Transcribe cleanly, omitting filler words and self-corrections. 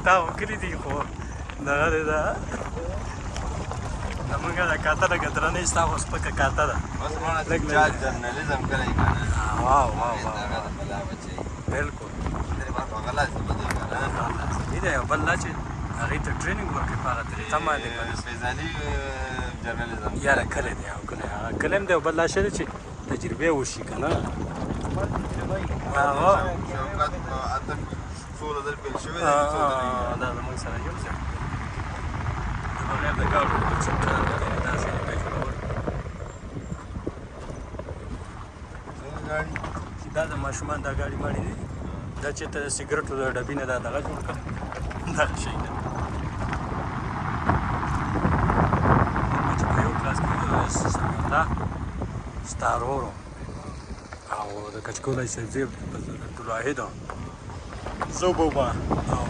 Tahu kiri di ko, dah ada. Namun kan kata dah kata ni istilah hospital kata dah. Like journalism करेगा ना. Wow. बिल्कुल. तेरे पास बगला है समझ गया. इधर बल्ला चे. अरे तो ट्रेनिंग वर्क पारा तेरे तमाम दे. Specially journalism. यार कले दे आओ कले. कलेम दे बल्ला शे चे. तजुर्बे उसी का ना. हाँ. शौकत आदम सोलह दर बिल शुवे. दा मग सारा योजना. हमने देखा कुछ दा से गाड़ी دا د ماشومان دا ګاډي ماړي دي دا چې ته سیګریټو د ډبې نه دا دغه جوړ کړه دا شي نه دا ستارورو او د کچکولای سبزی عبدالواحد زوبوبا او